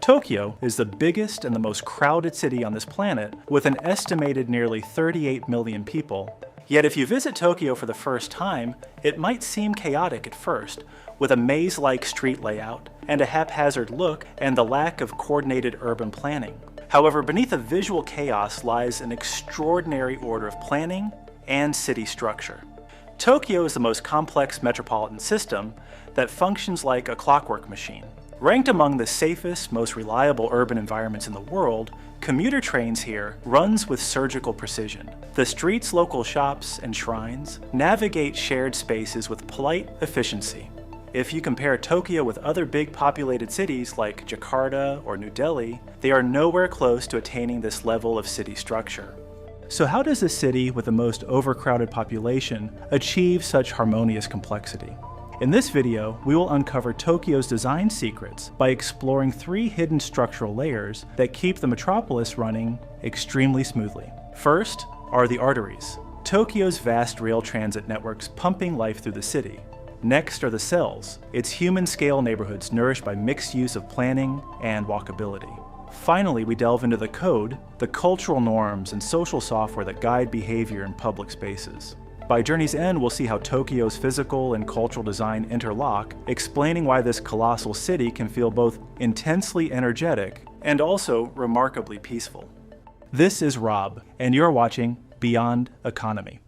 Tokyo is the biggest and the most crowded city on this planet, with an estimated nearly 38 million people. Yet if you visit Tokyo for the first time, it might seem chaotic at first, with a maze-like street layout, and a haphazard look, and the lack of coordinated urban planning. However, beneath the visual chaos lies an extraordinary order of planning and city structure. Tokyo is the most complex metropolitan system that functions like a clockwork machine. Ranked among the safest, most reliable urban environments in the world, commuter trains here runs with surgical precision. The streets, local shops, and shrines navigate shared spaces with polite efficiency. If you compare Tokyo with other big populated cities like Jakarta or New Delhi, they are nowhere close to attaining this level of city structure. So how does a city with the most overcrowded population achieve such harmonious complexity? In this video, we will uncover Tokyo's design secrets by exploring 3 hidden structural layers that keep the metropolis running extremely smoothly. First are the arteries, Tokyo's vast rail transit networks pumping life through the city. Next are the cells, its human-scale neighborhoods nourished by mixed use of planning and walkability. Finally, we delve into the code, the cultural norms, and social software that guide behavior in public spaces. By journey's end, we'll see how Tokyo's physical and cultural design interlock, explaining why this colossal city can feel both intensely energetic and also remarkably peaceful. This is Rob, and you're watching Beyond Economy.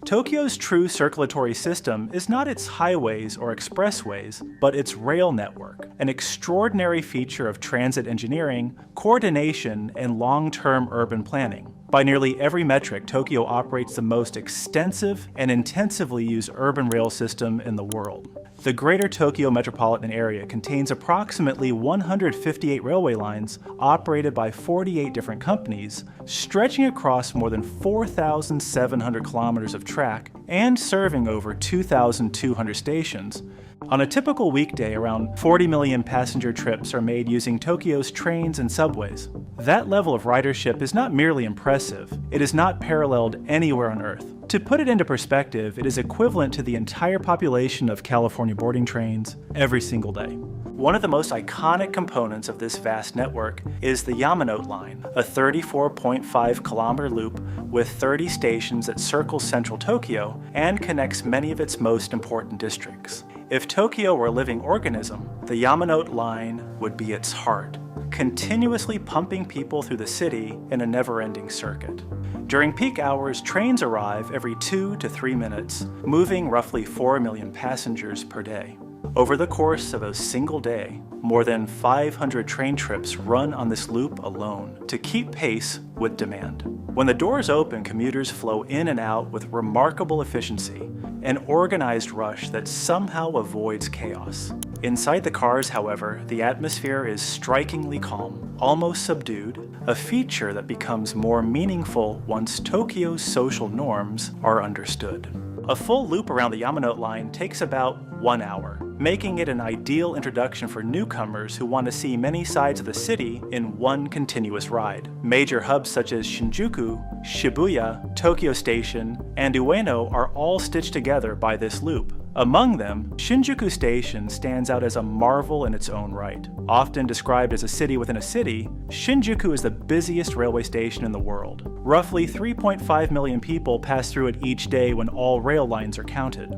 Tokyo's true circulatory system is not its highways or expressways, but its rail network, an extraordinary feature of transit engineering, coordination, and long-term urban planning. By nearly every metric, Tokyo operates the most extensive and intensively used urban rail system in the world. The Greater Tokyo metropolitan area contains approximately 158 railway lines operated by 48 different companies, stretching across more than 4,700 kilometers of track and serving over 2,200 stations. On a typical weekday, around 40 million passenger trips are made using Tokyo's trains and subways. That level of ridership is not merely impressive, it is not paralleled anywhere on Earth. To put it into perspective, it is equivalent to the entire population of California boarding trains every single day. One of the most iconic components of this vast network is the Yamanote Line, a 34.5-kilometer loop with 30 stations that circles central Tokyo and connects many of its most important districts. If Tokyo were a living organism, the Yamanote Line would be its heart, continuously pumping people through the city in a never-ending circuit. During peak hours, trains arrive every 2 to 3 minutes, moving roughly 4 million passengers per day. Over the course of a single day, more than 500 train trips run on this loop alone to keep pace with demand. When the doors open, commuters flow in and out with remarkable efficiency, an organized rush that somehow avoids chaos. Inside the cars, however, the atmosphere is strikingly calm, almost subdued, a feature that becomes more meaningful once Tokyo's social norms are understood. A full loop around the Yamanote Line takes about 1 hour, making it an ideal introduction for newcomers who want to see many sides of the city in one continuous ride. Major hubs such as Shinjuku, Shibuya, Tokyo Station, and Ueno are all stitched together by this loop. Among them, Shinjuku Station stands out as a marvel in its own right. Often described as a city within a city, Shinjuku is the busiest railway station in the world. Roughly 3.5 million people pass through it each day when all rail lines are counted.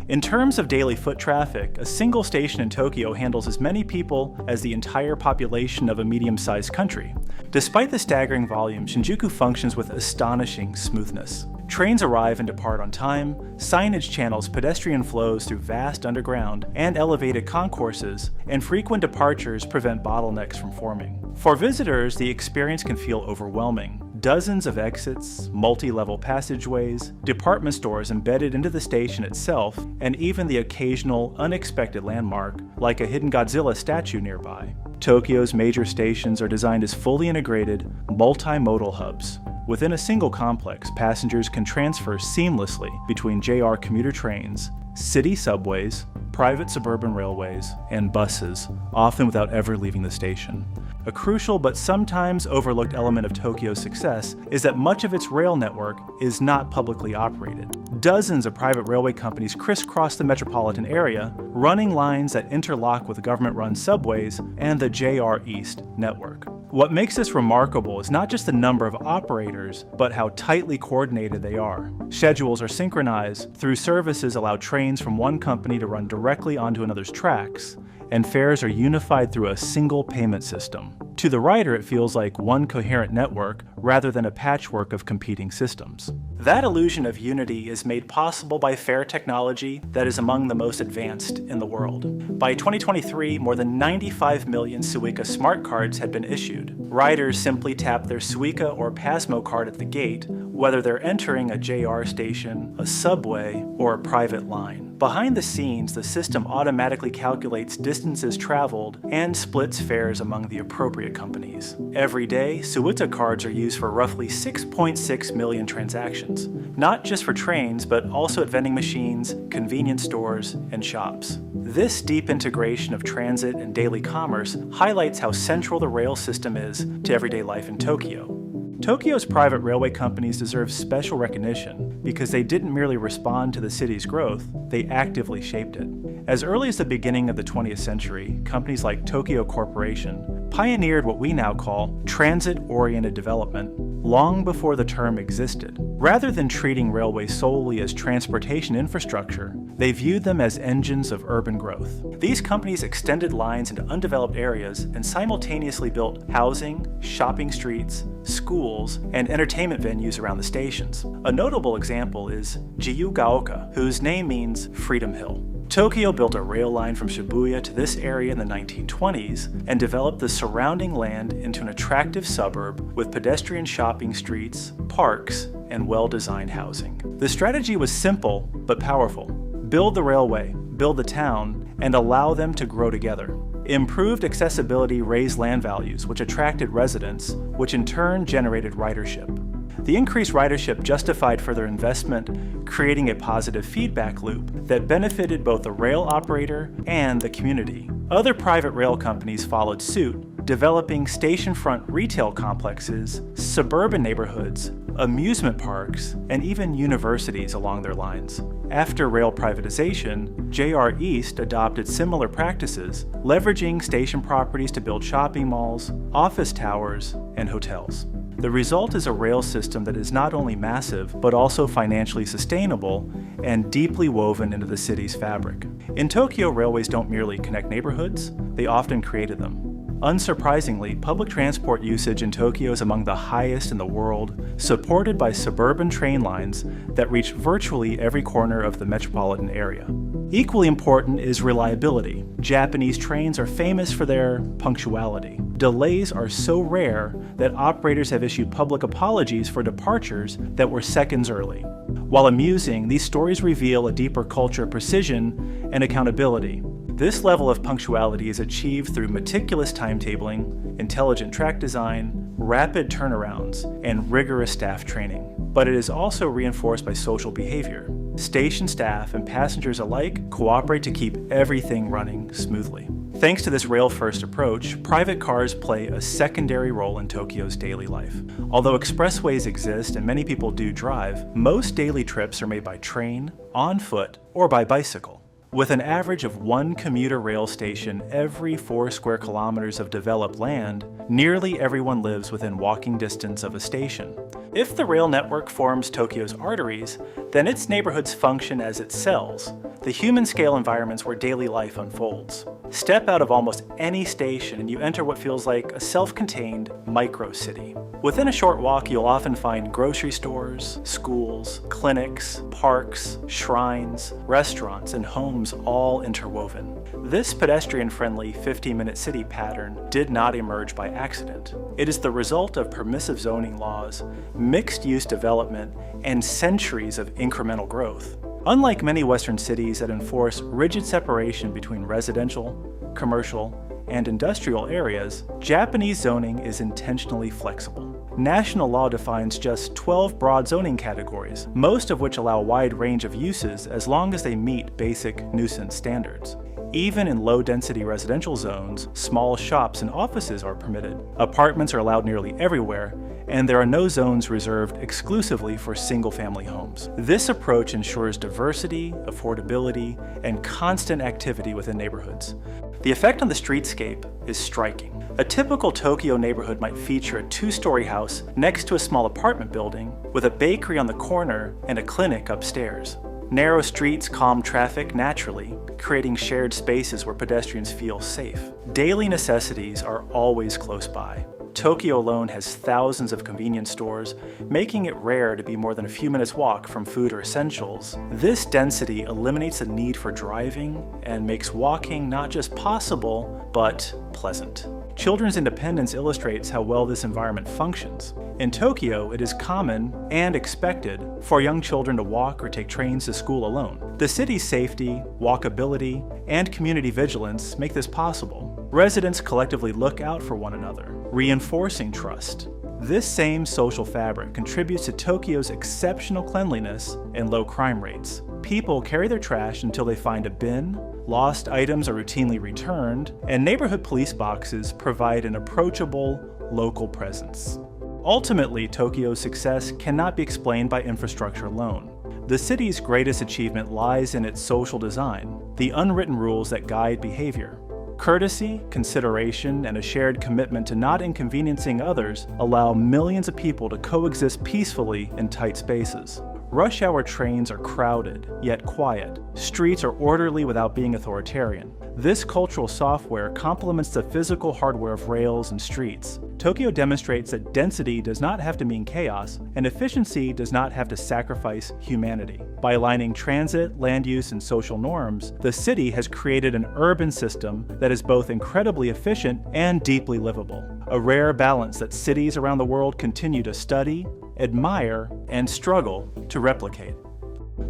In terms of daily foot traffic, a single station in Tokyo handles as many people as the entire population of a medium-sized country. Despite the staggering volume, Shinjuku functions with astonishing smoothness. Trains arrive and depart on time, signage channels pedestrian flows through vast underground and elevated concourses, and frequent departures prevent bottlenecks from forming. For visitors, the experience can feel overwhelming. Dozens of exits, multi-level passageways, department stores embedded into the station itself, and even the occasional unexpected landmark, like a hidden Godzilla statue nearby. Tokyo's major stations are designed as fully integrated, multimodal hubs. Within a single complex, passengers can transfer seamlessly between JR commuter trains, city subways, private suburban railways, and buses, often without ever leaving the station. A crucial but sometimes overlooked element of Tokyo's success is that much of its rail network is not publicly operated. Dozens of private railway companies crisscross the metropolitan area, running lines that interlock with government-run subways and the JR East network. What makes this remarkable is not just the number of operators, but how tightly coordinated they are. Schedules are synchronized through services allow trains from one company to run directly onto another's tracks, and fares are unified through a single payment system. To the rider, it feels like one coherent network rather than a patchwork of competing systems. That illusion of unity is made possible by fare technology that is among the most advanced in the world. By 2023, more than 95 million Suica smart cards had been issued. Riders simply tap their Suica or Pasmo card at the gate, whether they're entering a JR station, a subway, or a private line. Behind the scenes, the system automatically calculates distances traveled and splits fares among the appropriate companies. Every day, Suica cards are used for roughly 6.6 million transactions, not just for trains, but also at vending machines, convenience stores, and shops. This deep integration of transit and daily commerce highlights how central the rail system is to everyday life in Tokyo. Tokyo's private railway companies deserve special recognition because they didn't merely respond to the city's growth, they actively shaped it. As early as the beginning of the 20th century, companies like Tokyo Corporation pioneered what we now call transit-oriented development long before the term existed. Rather than treating railways solely as transportation infrastructure, they viewed them as engines of urban growth. These companies extended lines into undeveloped areas and simultaneously built housing, shopping streets, schools, and entertainment venues around the stations. A notable example is Jiyugaoka, whose name means Freedom Hill. Tokyo built a rail line from Shibuya to this area in the 1920s and developed the surrounding land into an attractive suburb with pedestrian shopping streets, parks, and well-designed housing. The strategy was simple but powerful. Build the railway, build the town, and allow them to grow together. Improved accessibility raised land values, which attracted residents, which in turn generated ridership. The increased ridership justified further investment, creating a positive feedback loop that benefited both the rail operator and the community. Other private rail companies followed suit, developing station-front retail complexes, suburban neighborhoods, amusement parks, and even universities along their lines. After rail privatization, JR East adopted similar practices, leveraging station properties to build shopping malls, office towers, and hotels. The result is a rail system that is not only massive, but also financially sustainable and deeply woven into the city's fabric. In Tokyo, railways don't merely connect neighborhoods, they often created them. Unsurprisingly, public transport usage in Tokyo is among the highest in the world, supported by suburban train lines that reach virtually every corner of the metropolitan area. Equally important is reliability. Japanese trains are famous for their punctuality. Delays are so rare that operators have issued public apologies for departures that were seconds early. While amusing, these stories reveal a deeper culture of precision and accountability. This level of punctuality is achieved through meticulous timetabling, intelligent track design, rapid turnarounds, and rigorous staff training. But it is also reinforced by social behavior. Station staff and passengers alike cooperate to keep everything running smoothly. Thanks to this rail-first approach, private cars play a secondary role in Tokyo's daily life. Although expressways exist and many people do drive, most daily trips are made by train, on foot, or by bicycle. With an average of one commuter rail station every 4 square kilometers of developed land, nearly everyone lives within walking distance of a station. If the rail network forms Tokyo's arteries, then its neighborhoods function as its cells, the human-scale environments where daily life unfolds. Step out of almost any station and you enter what feels like a self-contained micro-city. Within a short walk, you'll often find grocery stores, schools, clinics, parks, shrines, restaurants, and homes all interwoven. This pedestrian-friendly 15-minute city pattern did not emerge by accident. It is the result of permissive zoning laws, mixed-use development, and centuries of incremental growth. Unlike many Western cities that enforce rigid separation between residential, commercial, and industrial areas, Japanese zoning is intentionally flexible. national law defines just 12 broad zoning categories, most of which allow a wide range of uses as long as they meet basic nuisance standards. Even in low-density residential zones, small shops and offices are permitted. Apartments are allowed nearly everywhere, and there are no zones reserved exclusively for single-family homes. This approach ensures diversity, affordability, and constant activity within neighborhoods. The effect on the streetscape is striking. A typical Tokyo neighborhood might feature a 2-story house next to a small apartment building, with a bakery on the corner and a clinic upstairs. Narrow streets calm traffic naturally, creating shared spaces where pedestrians feel safe. Daily necessities are always close by. Tokyo alone has thousands of convenience stores, making it rare to be more than a few minutes walk from food or essentials. This density eliminates the need for driving and makes walking not just possible, but pleasant. Children's independence illustrates how well this environment functions. In Tokyo, it is common and expected for young children to walk or take trains to school alone. The city's safety, walkability, and community vigilance make this possible. Residents collectively look out for one another, reinforcing trust. This same social fabric contributes to Tokyo's exceptional cleanliness and low crime rates. People carry their trash until they find a bin, lost items are routinely returned, and neighborhood police boxes provide an approachable local presence. Ultimately, Tokyo's success cannot be explained by infrastructure alone. The city's greatest achievement lies in its social design, the unwritten rules that guide behavior. Courtesy, consideration, and a shared commitment to not inconveniencing others allow millions of people to coexist peacefully in tight spaces. Rush hour trains are crowded, yet quiet. Streets are orderly without being authoritarian. This cultural software complements the physical hardware of rails and streets. Tokyo demonstrates that density does not have to mean chaos, and efficiency does not have to sacrifice humanity. By aligning transit, land use, and social norms, the city has created an urban system that is both incredibly efficient and deeply livable. A rare balance that cities around the world continue to study, admire, and struggle to replicate.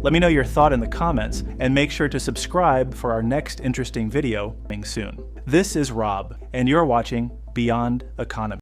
Let me know your thought in the comments, and make sure to subscribe for our next interesting video coming soon. This is Rob, and you're watching Beyond Economy.